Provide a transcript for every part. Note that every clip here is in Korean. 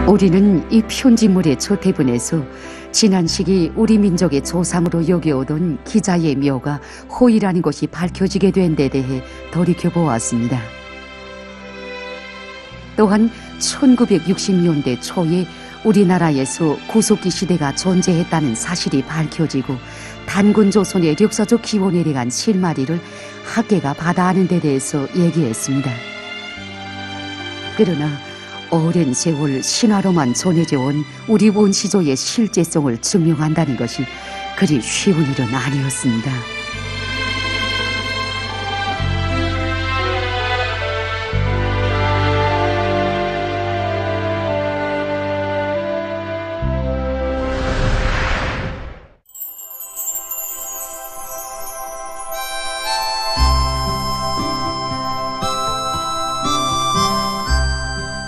우리는 이 편지물의 초태본에서 지난 시기 우리 민족의 조상으로 여겨오던 기자의 묘가 호이라는 것이 밝혀지게 된 데 대해 돌이켜보았습니다. 또한 1960년대 초에 우리나라에서 구석기 시대가 존재했다는 사실이 밝혀지고 단군조선의 역사적 기원에 대한 실마리를 학계가 받아하는 데 대해서 얘기했습니다. 그러나 오랜 세월 신화로만 전해져 온 우리 원시조의 실제성을 증명한다는 것이 그리 쉬운 일은 아니었습니다.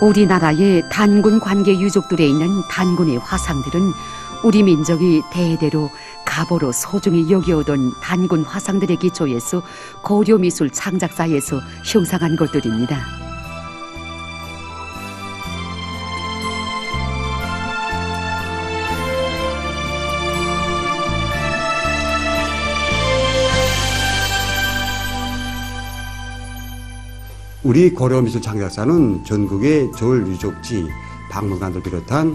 우리나라의 단군 관계 유족들에 있는 단군의 화상들은 우리 민족이 대대로 가보로 소중히 여겨오던 단군 화상들의 기초에서 고려미술 창작사에서 형상한 것들입니다. 우리 고려미술 창작사는 전국의 절 유적지, 박물관을 비롯한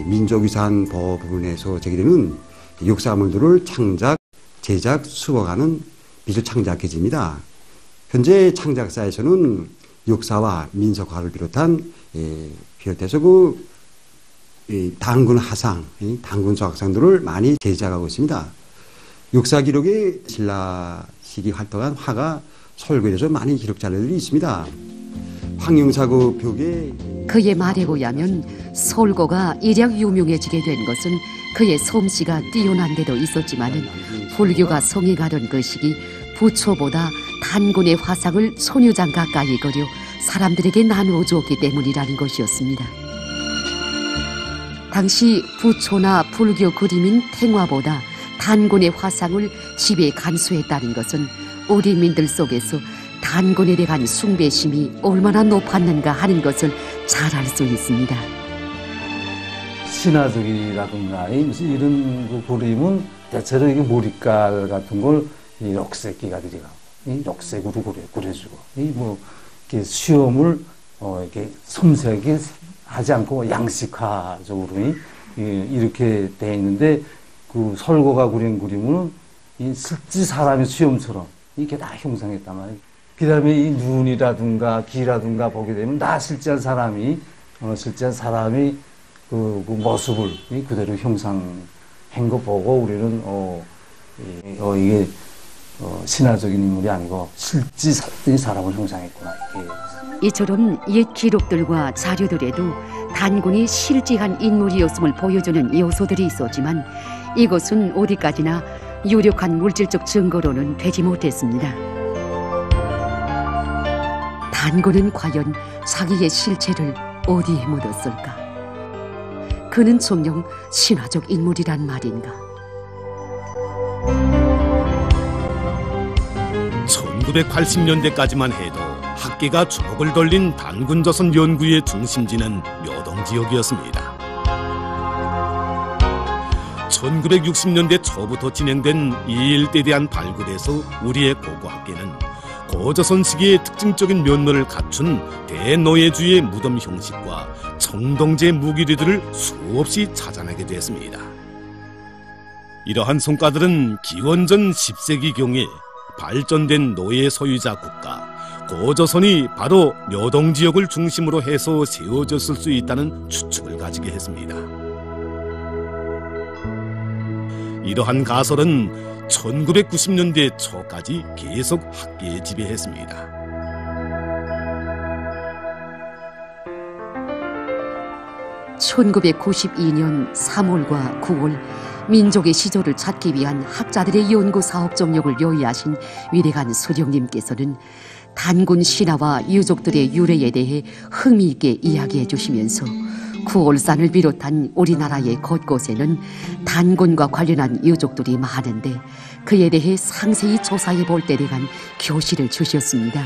민족유산 보호 부분에서 제기되는 역사물들을 창작, 제작, 수거하는 미술 창작기지입니다. 현재 창작사에서는 역사와 민속화를 비롯해서 단군 화상, 단군 조각상들을 많이 제작하고 있습니다. 역사 기록에 신라 시기 활동한 화가 설교에서 많은 기록 자료들이 있습니다. 황영사그 벽에 그의 말에 의하면 설고가 일약 유명해지게 된 것은 그의 솜씨가 뛰어난 데도 있었지만 불교가 성행하던 그 시기 부처보다 단군의 화상을 손유장 가까이 그려 사람들에게 나누어 주었기 때문이라는 것이었습니다. 당시 부처나 불교 그림인 탱화보다 단군의 화상을 집에 간수했다는 것은 우리 민들 속에서 단군에 대한 숭배심이 얼마나 높았는가 하는 것을 잘 알 수 있습니다. 신화적이라든가 이런 그 그림은 대체로 이게 머리깔 같은 걸 녹색기가 들어가고 녹색으로 그려주고 이렇게 수염을 이렇게 섬세하게 하지 않고 양식화적으로 이렇게 돼 있는데 그 설고가 그린 그림은 실제 사람의 수염처럼 이렇게 다 형상했단 말이에요. 그 다음에 이 눈이라든가 귀라든가 보게 되면 다 실제한 사람이 그 모습을 그대로 형상한 거 보고 우리는 이게 신화적인 인물이 아니고 실제 사람을 형상했구나. 이처럼 옛 기록들과 자료들에도 단군이 실제한 인물이었음을 보여주는 요소들이 있었지만 이것은 어디까지나 유력한 물질적 증거로는 되지 못했습니다. 단군은 과연 자기의 실체를 어디에 묻었을까? 그는 정녕 신화적 인물이란 말인가? 1980년대까지만 해도 학계가 주목을 돌린 단군조선 연구의 중심지는 묘동 지역이었습니다. 1960년대 초부터 진행된 이 일대에 대한 발굴에서 우리의 고고학계는 고조선 시기의 특징적인 면모를 갖춘 대노예주의 무덤 형식과 청동제 무기류들을 수없이 찾아내게 됐습니다. 이러한 성과들은 기원전 10세기경에 발전된 노예 소유자 국가 고조선이 바로 묘동 지역을 중심으로 해서 세워졌을 수 있다는 추측을 가지게 했습니다. 이러한 가설은 1990년대 초까지 계속 학계에 지배했습니다. (1992년 3월과 9월) 민족의 시조를 찾기 위한 학자들의 연구 사업 정력을 요의하신 위대한 수령님께서는 단군 신화와 유족들의 유래에 대해 흥미있게 이야기해 주시면서 구월산을 비롯한 우리나라의 곳곳에는 단군과 관련한 유족들이 많은데 그에 대해 상세히 조사해 볼 때에 대한 교시를 주셨습니다.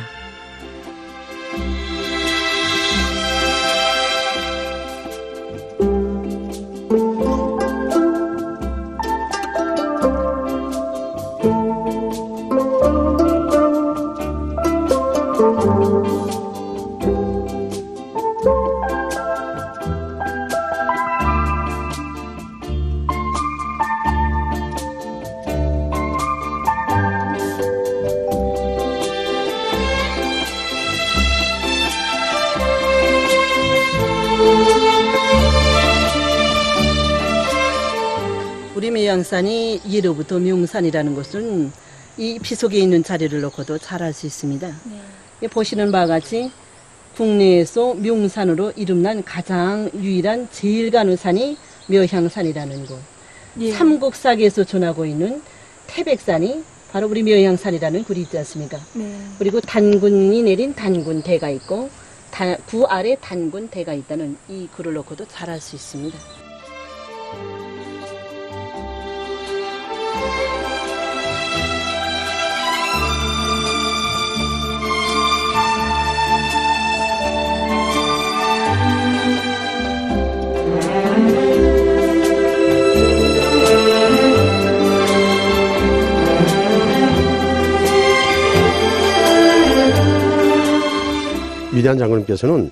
매양산이 예로부터 명산이라는 것은 이 피속에 있는 자료를 놓고도 잘 알 수 있습니다. 보시는 바와 같이 국내에서 명산으로 이름난 가장 유일한 제일 가는 산이 묘향산이라는 곳. 삼국사기에서 전하고 있는 태백산이 바로 우리 묘향산이라는 굴이 있지 않습니까? 그리고 단군이 내린 단군대가 있고 구 아래 단군대가 있다는 이 굴을 놓고도 잘 알 수 있습니다. 위대한 장군님께서는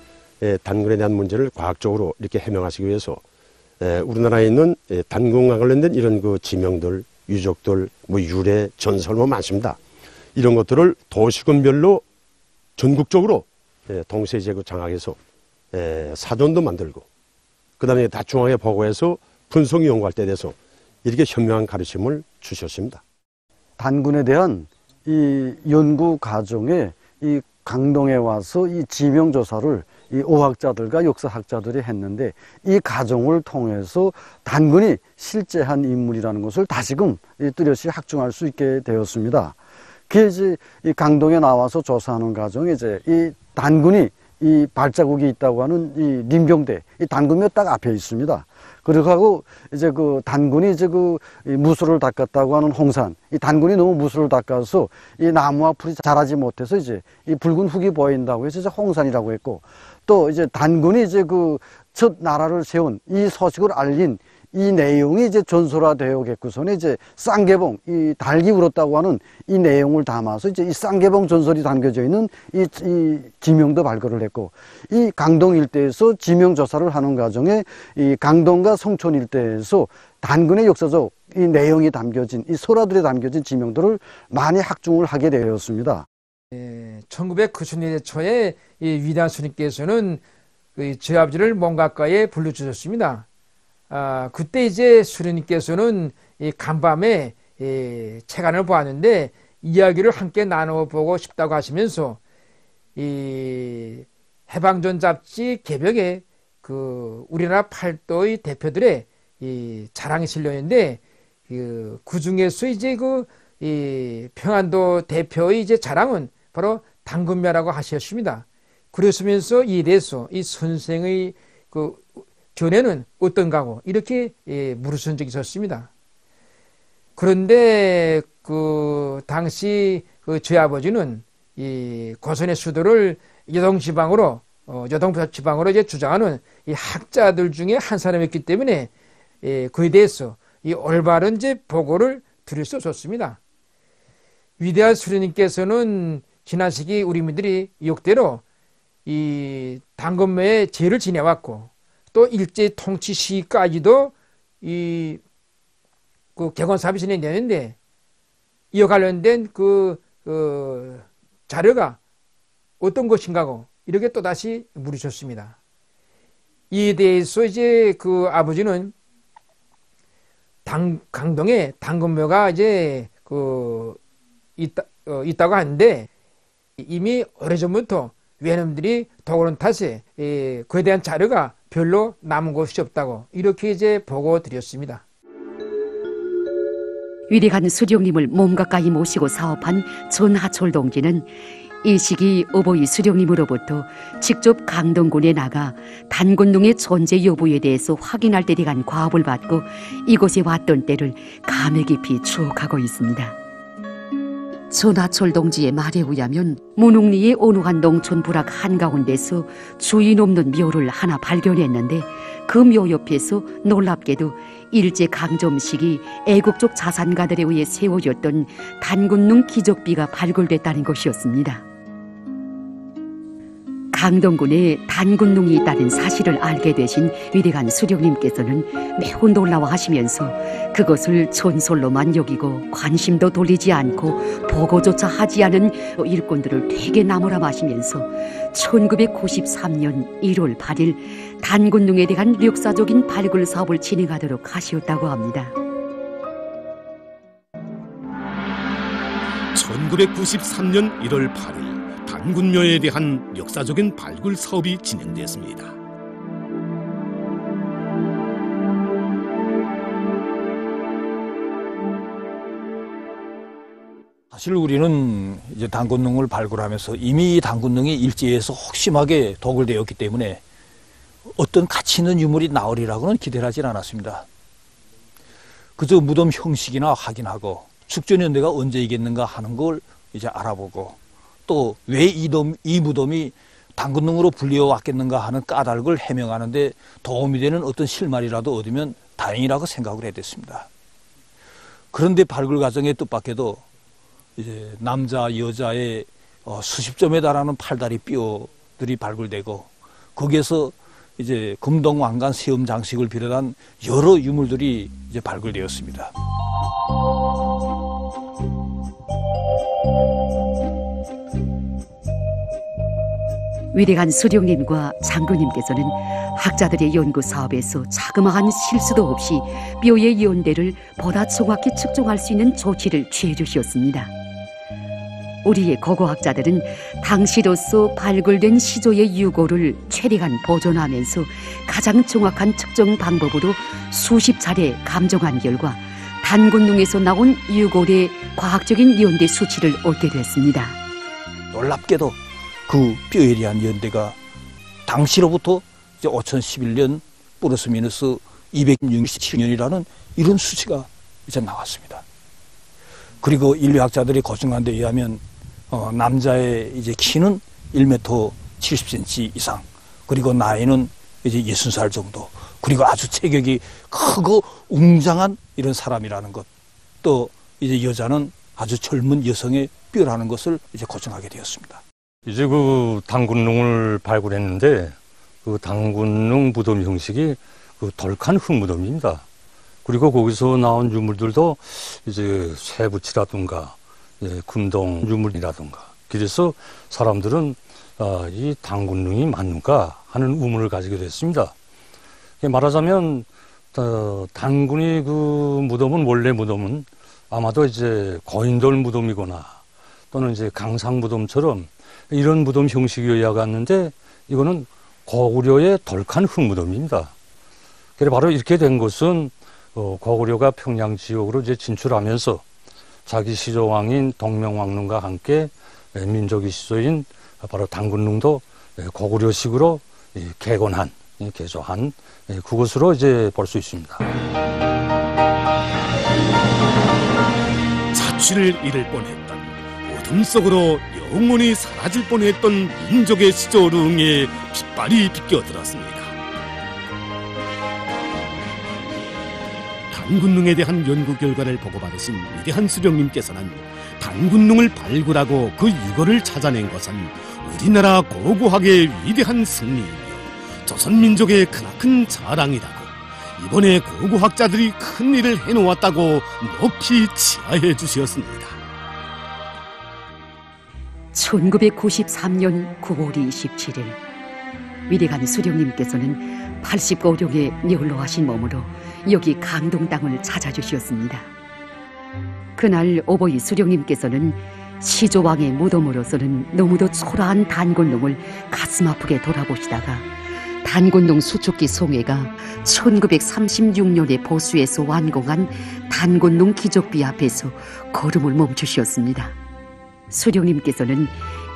단군에 대한 문제를 과학적으로 이렇게 해명하시기 위해서 우리나라에 있는 단군과 관련된 이런 그 지명들, 유적들, 뭐 유래, 전설 뭐 많습니다. 이런 것들을 도시군별로 전국적으로 동세지에 장악해서 사전도 만들고 그다음에 다중하게 보고해서 분석 연구할 때 대해서 이렇게 현명한 가르침을 주셨습니다. 단군에 대한 이 연구 과정에 이 강동에 와서 이 지명조사를 이 오학자들과 역사학자들이 했는데 이 과정을 통해서 단군이 실제한 인물이라는 것을 다시금 뚜렷이 확증할 수 있게 되었습니다. 그게 이제 이 강동에 나와서 조사하는 과정에 이제 이 단군이 이 발자국이 있다고 하는 이 림병대, 이 단군묘 딱 앞에 있습니다. 그리고 이제 그 단군이 이제 그 무술을 닦았다고 하는 홍산, 이 단군이 너무 무술을 닦아서 이 나무와 풀이 자라지 못해서 이제 이 붉은 흙이 보인다고 해서 이제 홍산이라고 했고, 또 이제 단군이 이제 그 첫 나라를 세운 이 소식을 알린 이 내용이 이제 전설화되어겠고서는 이제 쌍계봉, 이 닭이 울었다고 하는 이 내용을 담아서 이제 이 쌍계봉 전설이 담겨져 있는 이 지명도 발굴을 했고, 이 강동 일대에서 지명 조사를 하는 과정에 이 강동과 송촌 일대에서 단군의 역사적 이 내용이 담겨진 이 설화들에 담겨진 지명들을 많이 확증을 하게 되었습니다. 1990년대 초에 이 위대한 스님께서는 저희 아버지를 몸가까이에 불러주셨습니다. 그때 이제 수련님께서는 이 간밤에 책안을 보았는데 이야기를 함께 나눠보고 싶다고 하시면서 이 해방전 잡지 개벽에 그 우리나라 팔도의 대표들의 이 자랑이 실렸는데 그 중에서 이제 이 평안도 대표의 이제 자랑은 바로 단군묘라고 하셨습니다. 그러시면서 이에 대해서 이 선생의 그 견해는 어떤가고 이렇게 물으신 적이 있었습니다. 그런데 그 당시 그 저희 아버지는 이 고선의 수도를 여동지방으로 이제 주장하는 이 학자들 중에 한 사람이었기 때문에 그에 대해서 이 올바른 이제 보고를 드릴 수 없었습니다. 위대한 수련님께서는 지난 시기 우리민들이 욕대로 이 단군묘에 제를 지내왔고 또 일제 통치 시까지도 그 객원 사업이 진행되는데 이와 관련된 그 자료가 어떤 것인가고 이렇게 또 다시 물으셨습니다. 이에 대해서 이제 그 아버지는 강동에 단군묘가 이제 있다고 하는데 이미 오래전부터 외놈들이 도구는 탓에 그에 대한 자료가 별로 남은 것이 없다고 이렇게 이제 보고 드렸습니다. 위대한 수령님을 몸 가까이 모시고 사업한 전하철 동지는 이 시기 어버이 수령님으로부터 직접 강동군에 나가 단군릉의 존재 여부에 대해서 확인할 때 대한 과업을 받고 이곳에 왔던 때를 감회 깊이 추억하고 있습니다. 전하철 동지의 말에 의하면 문흥리의 온후한 농촌 부락 한가운데서 주인 없는 묘를 하나 발견했는데 그 묘 옆에서 놀랍게도 일제 강점 시기 애국적 자산가들에 의해 세워졌던 단군릉 기적비가 발굴됐다는 것이었습니다. 강동군에 단군릉이 있다는 사실을 알게 되신 위대한 수령님께서는 매우 놀라워하시면서 그것을 전설로만 여기고 관심도 돌리지 않고 보고조차 하지 않은 일꾼들을 되게 나무라마시면서 1993년 1월 8일 단군릉에 대한 역사적인 발굴 사업을 진행하도록 하시었다고 합니다. 1993년 1월 8일 단군묘에 대한 역사적인 발굴 사업이 진행됐습니다. 사실 우리는 이제 단군릉을 발굴하면서 이미 단군릉이 일제에서 혹심하게 도굴되었기 때문에 어떤 가치 있는 유물이 나오리라고는 기대를 하진 않았습니다. 그저 무덤 형식이나 확인하고 축전연대가 언제이겠는가 하는 걸 이제 알아보고 또 왜 이 무덤이 단군릉으로 불리어 왔겠는가 하는 까닭을 해명하는 데 도움이 되는 어떤 실마리라도 얻으면 다행이라고 생각을 해댔습니다. 그런데 발굴 과정에 뜻밖에도 이제 남자 여자의 수십 점에 달하는 팔다리 뼈들이 발굴되고 거기에서 이제 금동왕관 세음 장식을 비롯한 여러 유물들이 이제 발굴되었습니다. 위대한 수령님과 장로님께서는 학자들의 연구 사업에서 자그마한 실수도 없이 뼈의 연대를 보다 정확히 측정할 수 있는 조치를 취해 주셨습니다. 우리의 고고학자들은 당시로서 발굴된 시조의 유고를 최대한 보존하면서 가장 정확한 측정 방법으로 수십 차례 감정한 결과 단군릉에서 나온 유골의 과학적인 연대 수치를 얻게 됐습니다. 놀랍게도 그 뼈에 대한 연대가 당시로부터 이제 5011년 플러스 마이너스 267년이라는 이런 수치가 이제 나왔습니다. 그리고 인류학자들이 고증한 데 의하면 남자의 이제 키는 1m 70cm 이상, 그리고 나이는 이제 60살 정도, 그리고 아주 체격이 크고 웅장한 이런 사람이라는 것, 또 이제 여자는 아주 젊은 여성의 뼈라는 것을 이제 고증하게 되었습니다. 이제 그 단군릉을 발굴했는데 그 단군릉 무덤 형식이 그 덜칸 흙무덤입니다. 그리고 거기서 나온 유물들도 이제 쇠붙이라든가 금동 유물이라든가, 그래서 사람들은 이 단군릉이 맞는가 하는 의문을 가지게 됐습니다. 말하자면 단군이 그 무덤은 원래 무덤은 아마도 이제 거인돌 무덤이거나 또는 이제 강상 무덤처럼 이런 무덤 형식이어야 갔는데 이거는 고구려의 덜칸 흙무덤입니다. 그래 바로 이렇게 된 것은 고구려가 평양 지역으로 이제 진출하면서 자기 시조왕인 동명왕릉과 함께 민족의 시조인 바로 단군릉도 고구려식으로 개건한, 개조한 그것으로 이제 볼 수 있습니다. 자취를 잃을 뻔했던, 어둠 속으로 영원히 사라질 뻔했던 민족의 시조릉에 깃발이 비껴들었습니다. 단군릉에 대한 연구 결과를 보고받으신 위대한 수령님께서는 단군릉을 발굴하고 그 유골을 찾아낸 것은 우리나라 고고학의 위대한 승리이며 조선민족의 크나큰 자랑이라고, 이번에 고고학자들이 큰 일을 해놓았다고 높이 치하해 주셨습니다. 1993년 9월 27일 위대한 수령님께서는 89룡의 녀울로하신 몸으로 여기 강동 땅을 찾아주셨습니다. 그날 오보이 수령님께서는 시조왕의 무덤으로서는 너무도 초라한 단군릉을 가슴 아프게 돌아보시다가 단군릉 수축기 송회가 1936년에 보수에서 완공한 단군릉 기적비 앞에서 걸음을 멈추셨습니다. 수령님께서는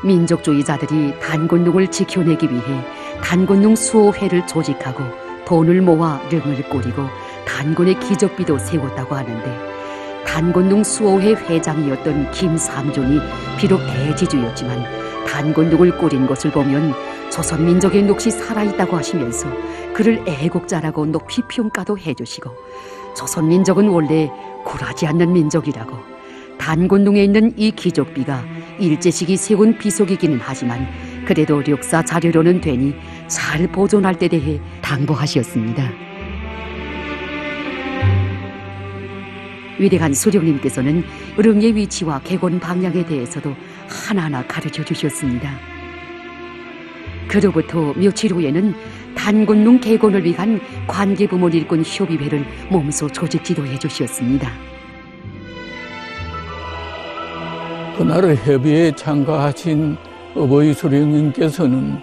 민족주의자들이 단군릉을 지켜내기 위해 단군릉 수호회를 조직하고 돈을 모아 릉을 꾸리고 단군의 기적비도 세웠다고 하는데, 단군릉 수호회 회장이었던 김삼존이 비록 대지주였지만 단군릉을 꾸린 것을 보면 조선민족의 넋이 살아있다고 하시면서 그를 애국자라고 높이 평가도 해주시고, 조선민족은 원래 굴하지 않는 민족이라고, 단군릉에 있는 이 기적비가 일제식이 세운 비속이기는 하지만 그래도 역사 자료로는 되니 잘 보존할 데 대해 당부하셨습니다. 위대한 수령님께서는 릉의 위치와 개곤 방향에 대해서도 하나하나 가르쳐 주셨습니다. 그로부터 며칠 후에는 단군릉 개곤을 위한 관계부문 일꾼 협의회를 몸소 조직 지도해 주셨습니다. 그날 협의에 참가하신 어버이 수령님께서는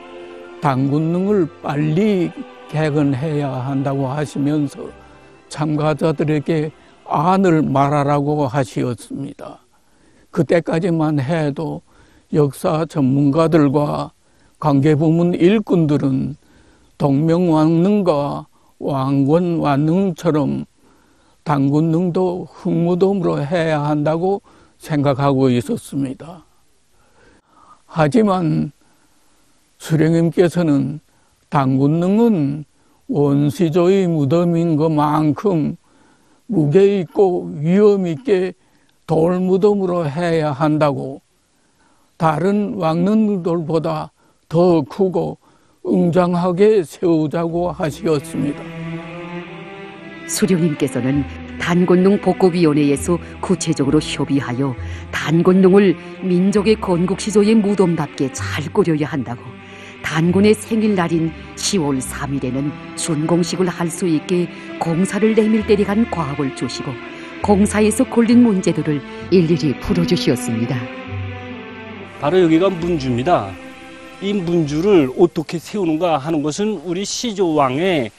단군능을 빨리 개건해야 한다고 하시면서 참가자들에게 안을 말하라고 하시었습니다. 그때까지만 해도 역사 전문가들과 관계부문 일꾼들은 동명왕릉과 왕권왕릉처럼 단군능도 흙무덤으로 해야 한다고 생각하고 있었습니다. 하지만 수령님께서는 단군능은 원시조의 무덤인 것만큼 무게 있고 위험 있게 돌무덤으로 해야 한다고, 다른 왕릉들보다 더 크고 웅장하게 세우자고 하시었습니다. 수령님께서는 단군능 복구위원회에서 구체적으로 협의하여 단군능을 민족의 건국시조의 무덤답게 잘 꾸려야 한다고, 단군의 생일날인 10월 3일에는 준공식을 할 수 있게 공사를 내밀 때에 간 과업을 주시고 공사에서 걸린 문제들을 일일이 풀어주시었습니다. 바로 여기가 문주입니다. 이 문주를 어떻게 세우는가 하는 것은 우리 시조왕의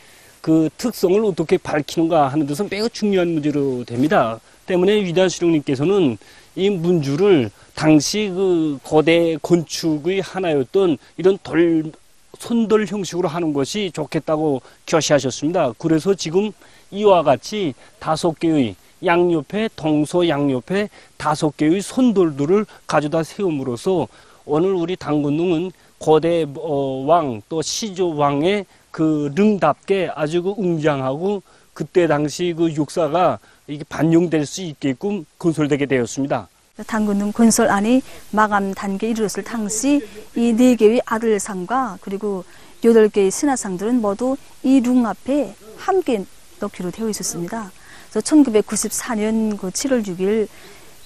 그 특성을 어떻게 밝히는가 하는 데서 매우 중요한 문제로 됩니다. 때문에 위대한 수령님께서는 이 문주를 당시 그 거대 건축의 하나였던 이런 손돌 형식으로 하는 것이 좋겠다고 결시하셨습니다. 그래서 지금 이와 같이 5개의 양옆에, 동서 양옆에 5개의 손돌들을 가져다 세움으로써 오늘 우리 단군능은 거대 왕 또 시조 왕의 그 릉답게 아주 그 웅장하고 그때 당시 그 역사가 이게 반영될 수 있게끔 건설되게 되었습니다. 단군능 건설안이 마감 단계에 이르렀을 당시 이 4개의 아들상과 그리고 8개의 신하상들은 모두 이 릉 앞에 함께 넣기로 되어 있었습니다. 그래서 1994년 그 7월 6일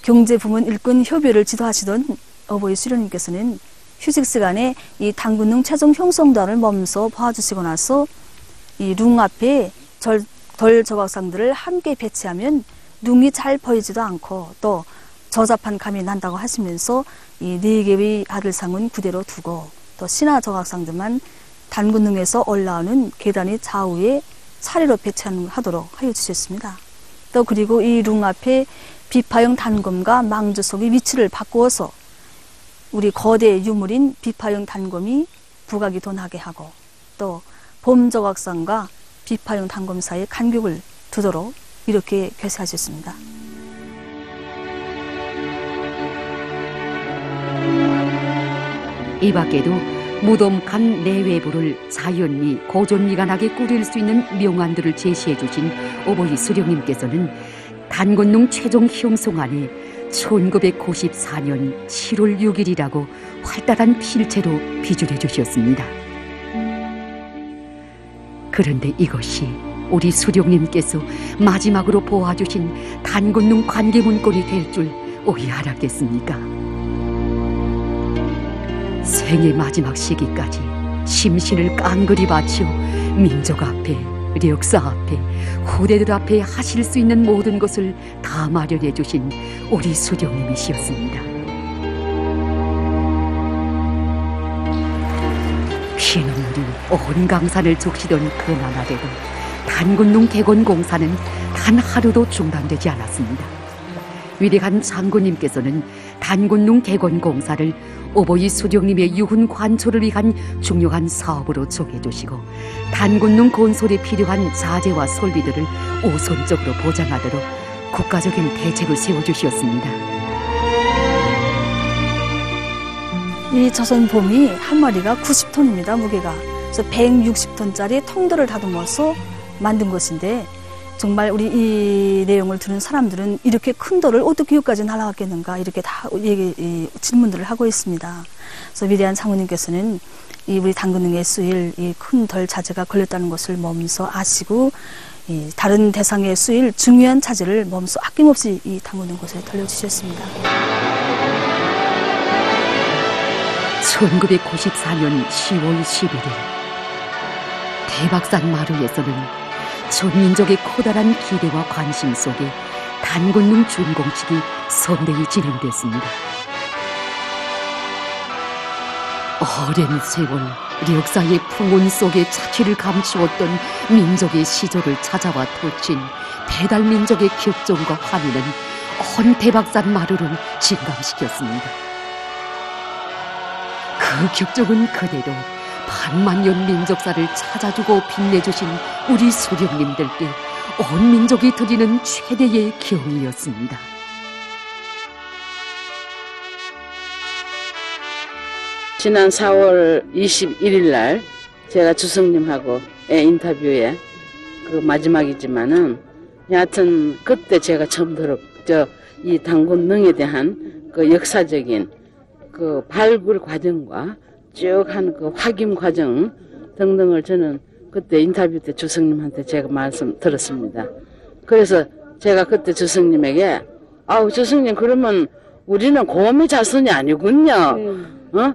경제부문 일꾼 협의를 지도하시던 어버이 수령님께서는 휴식 시간에 이 단군능 최종 형성단을 멈춰 봐주시고 나서 이 릉 앞에 덜 조각상들을 함께 배치하면 릉이 잘 보이지도 않고 또 저잡한 감이 난다고 하시면서 이 4개의 아들상은 그대로 두고 또 신하 조각상들만 단군능에서 올라오는 계단의 좌우에 차례로 배치하도록 하여 주셨습니다. 또 그리고 이 릉 앞에 비파형 단검과 망주석의 위치를 바꾸어서 우리 거대 유물인 비파형 단검이 부각이 더 나게 하고 또 봄조각상과 비파형 단검 사이에 간격을 두도록 이렇게 결세하셨습니다. 이 밖에도 무덤 간 내외부를 자연미, 고존미간하게 꾸릴 수 있는 명안들을 제시해 주신 어버이 수령님께서는 단군능 최종 형성안에 1994년 7월 6일이라고 활달한 필체로 비줄해 주셨습니다. 그런데 이것이 우리 수령님께서 마지막으로 보아주신 단군능 관계문건이 될 줄 어이 알았겠습니까? 생의 마지막 시기까지 심신을 깡그리 바치어 민족 앞에, 역사 앞에, 후대들 앞에 하실 수 있는 모든 것을 다 마련해 주신 우리 수령님이시었습니다. 피눈물이 온 강산을 적시던 그나마대도 단군능 개건 공사는 단 하루도 중단되지 않았습니다. 위대한 장군님께서는 단군능 개건 공사를 어버이 수령님의 유훈 관초를 위한 중요한 사업으로 정해주시고 단군능 건설에 필요한 자재와 설비들을 우선적으로 보장하도록 국가적인 대책을 세워주셨습니다. 이 조선봄이 한 마리가 90톤입니다, 무게가. 그래서 160톤짜리 통돌을 다듬어서 만든 것인데 정말 우리 이 내용을 들은 사람들은 이렇게 큰 돌을 어떻게 여기까지 날아갔겠는가 이렇게 다 질문들을 하고 있습니다. 그래서 위대한 장군님께서는 이 우리 단군능에 쓰일 이 큰 돌 자재가 걸렸다는 것을 몸소 아시고 이 다른 대상에 쓰일 중요한 자재를 몸소 아낌없이 이 단군능 곳에 돌려주셨습니다. 1994년 10월 11일 대박산 마루에서는 전민족의 커다란 기대와 관심 속에 단군능 준공식이 성대히 진행됐습니다. 오랜 세월 역사의 풍운 속에 차키를 감추었던 민족의 시조를 찾아와 터친 배달민족의 격정과 환희는 온 대박산 마루를 진감시켰습니다. 그 격정은 그대로 반만년 민족사를 찾아주고 빛내주신 우리 수령님들께 온 민족이 드리는 최대의 경의였습니다. 지난 4월 21일 날 제가 주성님하고 인터뷰에 그 마지막이지만은 여하튼 그때 제가 처음 이 단군능에 대한 그 역사적인 그 발굴 과정과 쭉 한 그 확인 과정 등등을 저는 그때 인터뷰 때 주성님한테 제가 말씀 들었습니다. 그래서 제가 그때 주성님에게 아우 주성님 그러면 우리는 고미 자손이 아니군요. 어?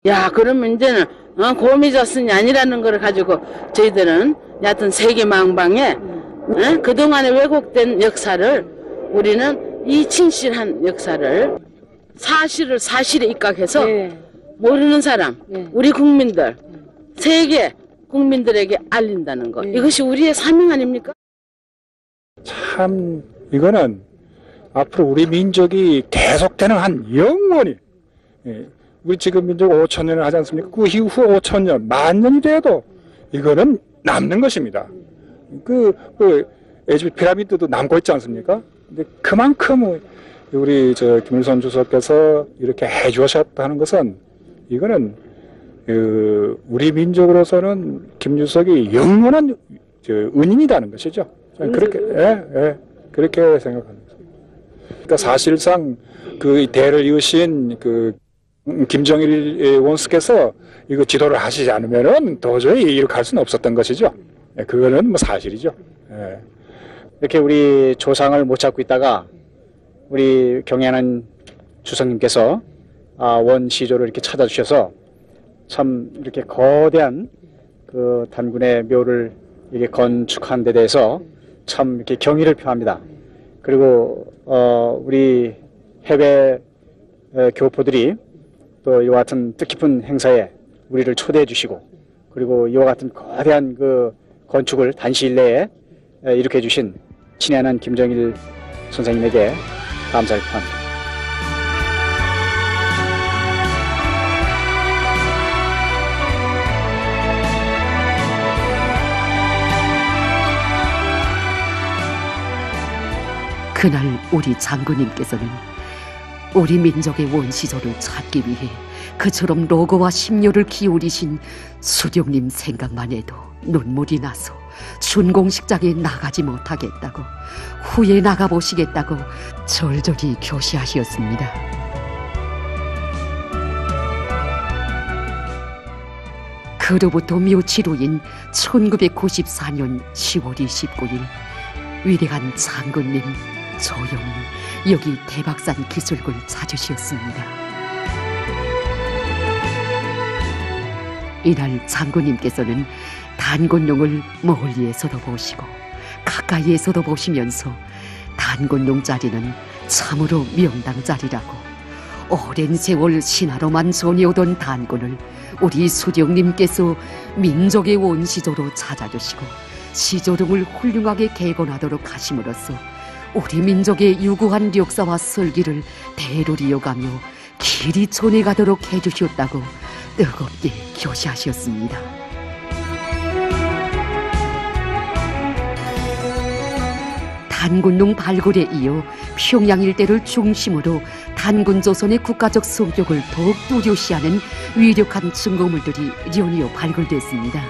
야 그러면 이제는 고미 자손이 아니라는 걸 가지고 저희들은 여하튼 세계망방에 그동안에 왜곡된 역사를 우리는 이 진실한 역사를 사실에 입각해서 모르는 사람 우리 국민들 세계 국민들에게 알린다는 것 이것이 우리의 사명 아닙니까? 참 이거는 앞으로 우리 민족이 계속되는 한 영원히 우리 지금 민족 5,000년을 하지 않습니까? 그 이후 5,000년, 10,000년이 돼도 이거는 남는 것입니다. 그 에집트 피라미드도 남고 있지 않습니까? 근데 그만큼 우리 김일성 주석께서 이렇게 해주셨다는 것은 이거는 우리 민족으로서는 김주석이 영원한 은인이라는 것이죠. 그렇게 생각합니다. 그러니까 사실상 그 대를 이으신 그 김정일 원수께서 이거 지도를 하시지 않으면은 도저히 이렇게 할 수는 없었던 것이죠. 그거는 뭐 사실이죠. 이렇게 우리 조상을 못 찾고 있다가 우리 경애하는 주성님께서 원시조를 이렇게 찾아주셔서 참 이렇게 거대한 그 단군의 묘를 이렇게 건축한 데 대해서 참 이렇게 경의를 표합니다. 그리고 우리 해외 교포들이 또 이와 같은 뜻깊은 행사에 우리를 초대해 주시고 그리고 이와 같은 거대한 그 건축을 단시일 내에 일으켜 주신 친애하는 김정일 선생님에게 감사를 표합니다. 그날 우리 장군님께서는 우리 민족의 원시조를 찾기 위해 그처럼 로고와 심려를 기울이신 수령님 생각만 해도 눈물이 나서 준공식장에 나가지 못하겠다고 후에 나가보시겠다고 절절히 교시하셨습니다. 그로부터 며칠 후인 1994년 10월 29일 위대한 장군님 조용히 여기 대박산 기술굴 찾으셨습니다. 이날 장군님께서는 단군룡을 멀리에서도 보시고 가까이에서도 보시면서 단군룡 자리는 참으로 명당 자리라고 오랜 세월 신하로만 전해오던 단군을 우리 수령님께서 민족의 원시조로 찾아주시고 시조등을 훌륭하게 개건하도록 하심으로써 우리 민족의 유구한 역사와 설기를 대로 이어가며 길이 전해가도록 해주셨다고 뜨겁게 교시하셨습니다. 단군룡 발굴에 이어 평양 일대를 중심으로 단군조선의 국가적 성격을 더욱 뚜렷이하는 위력한 증거물들이 연이어 발굴됐습니다.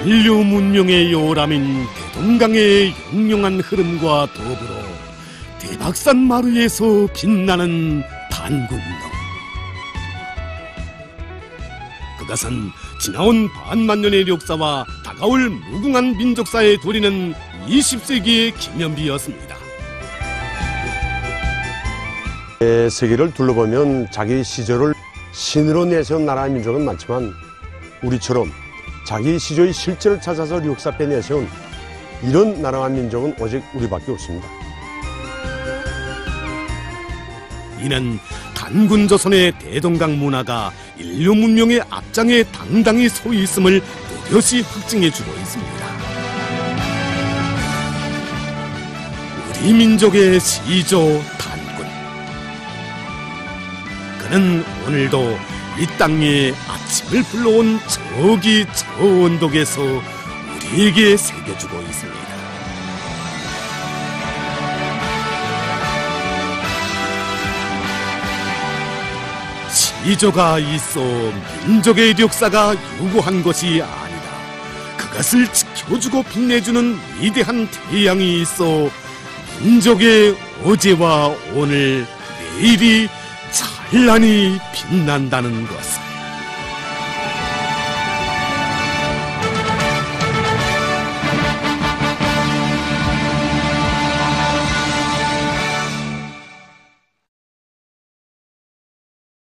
인류 문명의 요람인 대동강의 용용한 흐름과 더불어 대박산 마루에서 빛나는 단군릉. 그것은 지나온 반만년의 역사와 다가올 무궁한 민족사에 도리는 20세기의 기념비였습니다. 세계를 둘러보면 자기 시절을 신으로 내세운 나라 민족은 많지만 우리처럼 자기 시조의 실제를 찾아서 역사패 내세운 이런 나라와 민족은 오직 우리밖에 없습니다. 이는 단군 조선의 대동강 문화가 인류 문명의 앞장에 당당히 서 있음을 또렷이 확증해주고 있습니다. 우리 민족의 시조 단군. 그는 오늘도 이 땅에 아침을 불러온 저기 저 언덕에서 우리에게 새겨주고 있습니다. 시조가 있어 민족의 역사가 유구한 것이 아니다. 그것을 지켜주고 빛내주는 위대한 태양이 있어 민족의 어제와 오늘, 내일이 찬란히 빛난다는 것을.